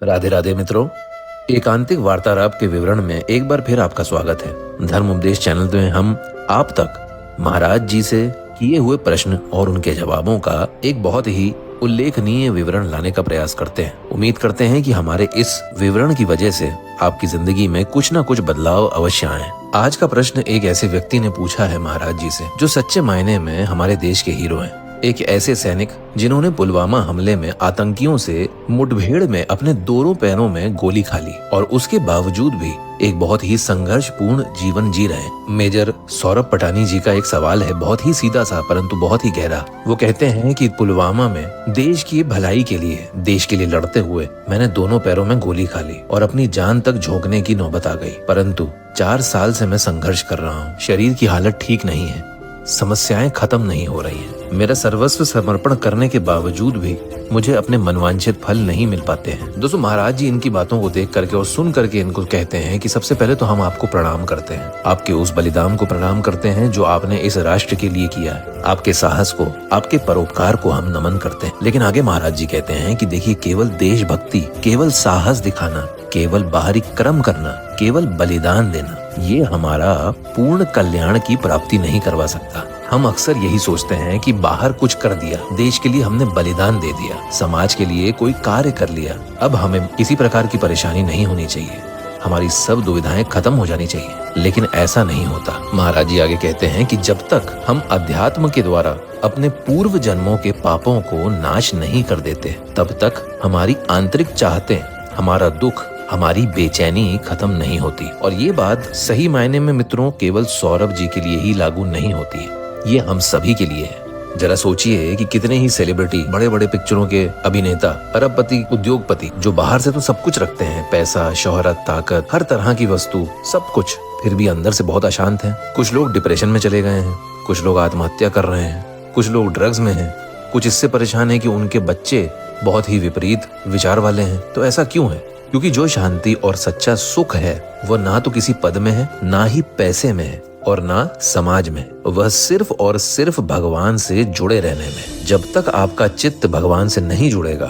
राधे राधे मित्रों, एकांतिक वार्तालाप के विवरण में एक बार फिर आपका स्वागत है। धर्म उपदेश चैनल में हम आप तक महाराज जी से किए हुए प्रश्न और उनके जवाबों का एक बहुत ही उल्लेखनीय विवरण लाने का प्रयास करते हैं। उम्मीद करते हैं कि हमारे इस विवरण की वजह से आपकी जिंदगी में कुछ न कुछ बदलाव अवश्य आए। आज का प्रश्न एक ऐसे व्यक्ति ने पूछा है महाराज जी से जो सच्चे मायने में हमारे देश के हीरो हैं। एक ऐसे सैनिक जिन्होंने पुलवामा हमले में आतंकियों से मुठभेड़ में अपने दोनों पैरों में गोली खा ली और उसके बावजूद भी एक बहुत ही संघर्षपूर्ण जीवन जी रहे हैं। मेजर सौरभ पटानी जी का एक सवाल है, बहुत ही सीधा सा परंतु बहुत ही गहरा। वो कहते हैं कि पुलवामा में देश की भलाई के लिए, देश के लिए लड़ते हुए मैंने दोनों पैरों में गोली खा ली और अपनी जान तक झोंकने की नौबत आ गई, परंतु 4 साल से मैं संघर्ष कर रहा हूँ। शरीर की हालत ठीक नहीं है, समस्याएं खत्म नहीं हो रही हैं। मेरा सर्वस्व समर्पण करने के बावजूद भी मुझे अपने मनवांछित फल नहीं मिल पाते हैं। दोस्तों, महाराज जी इनकी बातों को देख करके और सुन करके इनको कहते हैं कि सबसे पहले तो हम आपको प्रणाम करते हैं, आपके उस बलिदान को प्रणाम करते हैं जो आपने इस राष्ट्र के लिए किया है। आपके साहस को, आपके परोपकार को हम नमन करते हैं। लेकिन आगे महाराज जी कहते हैं कि देखिए, केवल देशभक्ति, केवल साहस दिखाना, केवल बाहरी कर्म करना, केवल बलिदान देना, ये हमारा पूर्ण कल्याण की प्राप्ति नहीं करवा सकता। हम अक्सर यही सोचते हैं कि बाहर कुछ कर दिया, देश के लिए हमने बलिदान दे दिया, समाज के लिए कोई कार्य कर लिया, अब हमें किसी प्रकार की परेशानी नहीं होनी चाहिए, हमारी सब दुविधाएं खत्म हो जानी चाहिए। लेकिन ऐसा नहीं होता। महाराज जी आगे कहते हैं कि जब तक हम अध्यात्म के द्वारा अपने पूर्व जन्मों के पापों को नाश नहीं कर देते, तब तक हमारी आंतरिक चाहतें, हमारा दुख, हमारी बेचैनी खत्म नहीं होती। और ये बात सही मायने में मित्रों केवल सौरभ जी के लिए ही लागू नहीं होती है, ये हम सभी के लिए है। जरा सोचिए कि कितने ही सेलिब्रिटी, बड़े बड़े पिक्चरों के अभिनेता, अरबपति, उद्योगपति जो बाहर से तो सब कुछ रखते हैं, पैसा, शोहरत, ताकत, हर तरह की वस्तु, सब कुछ, फिर भी अंदर से बहुत अशांत हैं। कुछ लोग डिप्रेशन में चले गए हैं, कुछ लोग आत्महत्या कर रहे हैं, कुछ लोग ड्रग्स में हैं, कुछ इससे परेशान है कि उनके बच्चे बहुत ही विपरीत विचार वाले हैं। तो ऐसा क्यों है? क्योंकि जो शांति और सच्चा सुख है वह ना तो किसी पद में है, ना ही पैसे में है और ना समाज में, वह सिर्फ और सिर्फ भगवान से जुड़े रहने में। जब तक आपका चित्त भगवान से नहीं जुड़ेगा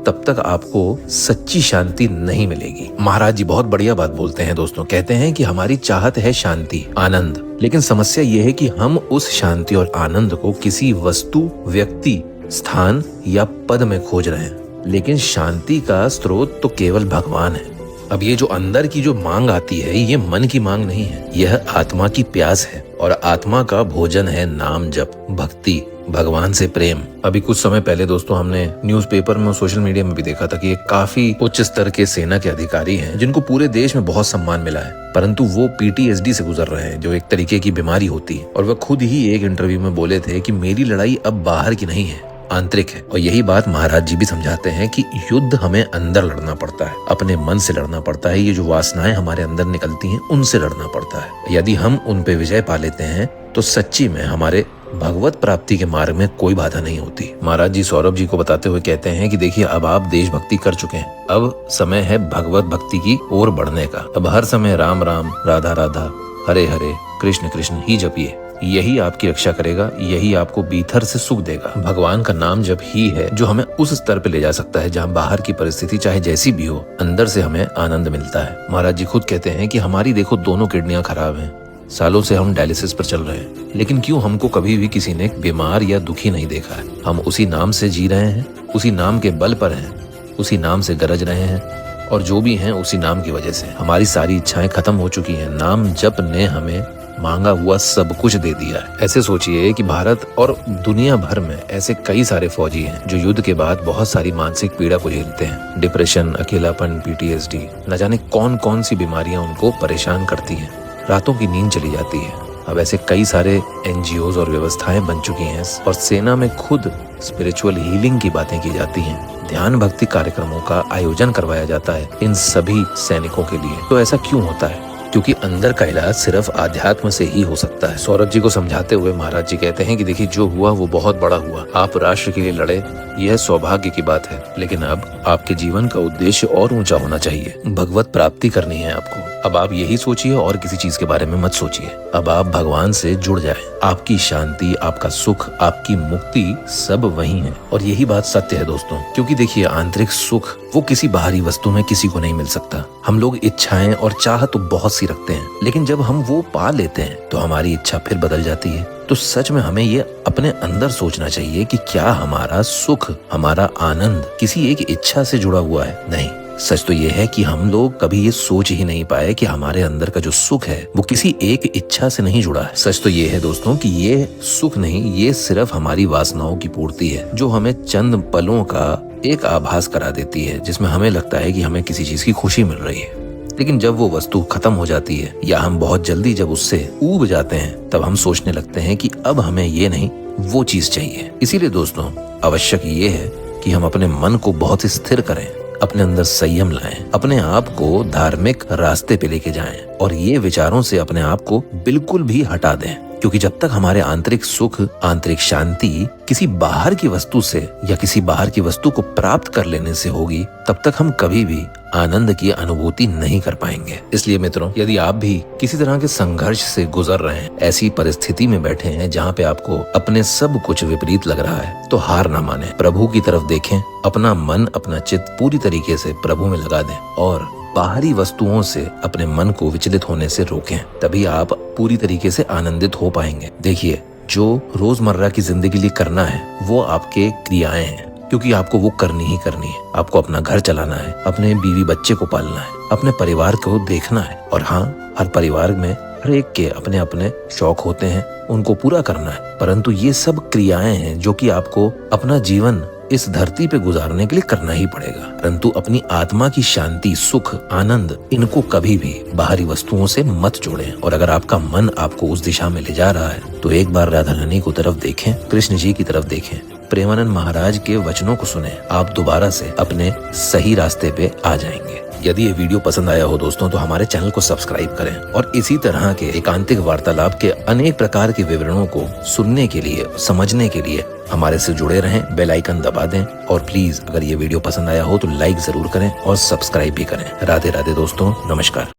तब तक आपको सच्ची शांति नहीं मिलेगी। महाराज जी बहुत बढ़िया बात बोलते हैं दोस्तों। कहते हैं कि हमारी चाहत है शांति, आनंद, लेकिन समस्या ये है कि हम उस शांति और आनंद को किसी वस्तु, व्यक्ति, स्थान या पद में खोज रहे हैं। लेकिन शांति का स्रोत तो केवल भगवान है। अब ये जो अंदर की जो मांग आती है, ये मन की मांग नहीं है, यह आत्मा की प्यास है और आत्मा का भोजन है नाम जप, भक्ति, भगवान से प्रेम। अभी कुछ समय पहले दोस्तों हमने न्यूज़पेपर में और सोशल मीडिया में भी देखा था कि एक काफी उच्च स्तर के सेना के अधिकारी हैं जिनको पूरे देश में बहुत सम्मान मिला है, परंतु वो PTSD से गुजर रहे हैं, जो एक तरीके की बीमारी होती है। और वह खुद ही एक इंटरव्यू में बोले थे कि मेरी लड़ाई अब बाहर की नहीं है, आंतरिक है। और यही बात महाराज जी भी समझाते हैं कि युद्ध हमें अंदर लड़ना पड़ता है, अपने मन से लड़ना पड़ता है। ये जो वासनाएं हमारे अंदर निकलती हैं उनसे लड़ना पड़ता है। यदि हम उन पे विजय पा लेते हैं तो सच्ची में हमारे भगवत प्राप्ति के मार्ग में कोई बाधा नहीं होती। महाराज जी सौरभ जी को बताते हुए कहते हैं कि देखिए, अब आप देशभक्ति कर चुके हैं, अब समय है भगवत भक्ति की ओर बढ़ने का। अब हर समय राम राम, राधा राधा, हरे हरे, कृष्ण कृष्ण ही जपिए। यही आपकी रक्षा करेगा, यही आपको भीतर से सुख देगा। भगवान का नाम जप ही है जो हमें उस स्तर पे ले जा सकता है जहाँ बाहर की परिस्थिति चाहे जैसी भी हो, अंदर से हमें आनंद मिलता है। महाराज जी खुद कहते हैं कि हमारी देखो दोनों किडनियां खराब हैं, सालों से हम डायलिसिस पर चल रहे हैं, लेकिन क्यों हमको कभी भी किसी ने बीमार या दुखी नहीं देखा है। हम उसी नाम से जी रहे हैं, उसी नाम के बल पर हैं, उसी नाम से गरज रहे हैं और जो भी हैं उसी नाम की वजह से। हमारी सारी इच्छाएं खत्म हो चुकी हैं, नाम जप ने हमें मांगा हुआ सब कुछ दे दिया है। ऐसे सोचिए कि भारत और दुनिया भर में ऐसे कई सारे फौजी हैं जो युद्ध के बाद बहुत सारी मानसिक पीड़ा को झेलते हैं। डिप्रेशन, अकेलापन, PTSD, न जाने कौन कौन सी बीमारियां उनको परेशान करती हैं, रातों की नींद चली जाती है। अब ऐसे कई सारे NGOs और व्यवस्थाएं बन चुकी हैं और सेना में खुद स्पिरिचुअल हीलिंग की बातें की जाती हैं, ध्यान भक्ति कार्यक्रमों का आयोजन करवाया जाता है इन सभी सैनिकों के लिए। तो ऐसा क्यों होता है? क्योंकि अंदर का इलाज सिर्फ आध्यात्म से ही हो सकता है। सौरभ जी को समझाते हुए महाराज जी कहते हैं कि देखिए, जो हुआ वो बहुत बड़ा हुआ, आप राष्ट्र के लिए लड़े, यह सौभाग्य की बात है, लेकिन अब आपके जीवन का उद्देश्य और ऊंचा होना चाहिए। भगवत प्राप्ति करनी है आपको, अब आप यही सोचिए और किसी चीज के बारे में मत सोचिए। अब आप भगवान से जुड़ जाएं। आपकी शांति, आपका सुख, आपकी मुक्ति सब वही है। और यही बात सत्य है दोस्तों, क्योंकि देखिए आंतरिक सुख वो किसी बाहरी वस्तु में किसी को नहीं मिल सकता। हम लोग इच्छाएं और चाह तो बहुत सी रखते हैं, लेकिन जब हम वो पा लेते हैं तो हमारी इच्छा फिर बदल जाती है। तो सच में हमें ये अपने अंदर सोचना चाहिए कि क्या हमारा सुख, हमारा आनंद किसी एक इच्छा से जुड़ा हुआ है? नहीं, सच तो ये है कि हम लोग कभी ये सोच ही नहीं पाए कि हमारे अंदर का जो सुख है वो किसी एक इच्छा से नहीं जुड़ा है। सच तो ये है दोस्तों कि ये सुख नहीं, ये सिर्फ हमारी वासनाओं की पूर्ति है, जो हमें चंद पलों का एक आभास करा देती है, जिसमें हमें लगता है कि हमें किसी चीज की खुशी मिल रही है। लेकिन जब वो वस्तु खत्म हो जाती है या हम बहुत जल्दी जब उससे ऊब जाते हैं, तब हम सोचने लगते हैं कि अब हमें ये नहीं वो चीज चाहिए। इसीलिए दोस्तों आवश्यक ये है कि हम अपने मन को बहुत स्थिर करें, अपने अंदर संयम लाएं, अपने आप को धार्मिक रास्ते पे लेके जाएं और ये विचारों से अपने आप को बिल्कुल भी हटा दें। क्योंकि जब तक हमारे आंतरिक सुख, आंतरिक शांति किसी बाहर की वस्तु से या किसी बाहर की वस्तु को प्राप्त कर लेने से होगी, तब तक हम कभी भी आनंद की अनुभूति नहीं कर पाएंगे। इसलिए मित्रों, यदि आप भी किसी तरह के संघर्ष से गुजर रहे हैं, ऐसी परिस्थिति में बैठे हैं जहाँ पे आपको अपने सब कुछ विपरीत लग रहा है, तो हार ना माने, प्रभु की तरफ देखें, अपना मन, अपना चित्त पूरी तरीके से प्रभु में लगा दें और बाहरी वस्तुओं से अपने मन को विचलित होने से रोकें। तभी आप पूरी तरीके से आनंदित हो पाएंगे। देखिए, जो रोजमर्रा की जिंदगी के लिए करना है वो आपके क्रियाएं हैं, क्योंकि आपको वो करनी ही करनी है। आपको अपना घर चलाना है, अपने बीवी बच्चे को पालना है, अपने परिवार को देखना है। और हाँ, हर परिवार में हर एक के अपने अपने शौक होते हैं, उनको पूरा करना है। परंतु ये सब क्रियाएं हैं जो कि आपको अपना जीवन इस धरती पे गुजारने के लिए करना ही पड़ेगा। परंतु अपनी आत्मा की शांति, सुख, आनंद, इनको कभी भी बाहरी वस्तुओं से मत जोड़ें। और अगर आपका मन आपको उस दिशा में ले जा रहा है तो एक बार राधा रानी की तरफ देखें, कृष्ण जी की तरफ देखें, प्रेमानंद महाराज के वचनों को सुने, आप दोबारा से अपने सही रास्ते पे आ जाएंगे। यदि ये वीडियो पसंद आया हो दोस्तों तो हमारे चैनल को सब्सक्राइब करें और इसी तरह के एकांतिक वार्तालाप के अनेक प्रकार के विवरणों को सुनने के लिए, समझने के लिए हमारे से जुड़े रहें, बेल आइकन दबा दें और प्लीज अगर ये वीडियो पसंद आया हो तो लाइक जरूर करें और सब्सक्राइब भी करें। राधे राधे दोस्तों, नमस्कार।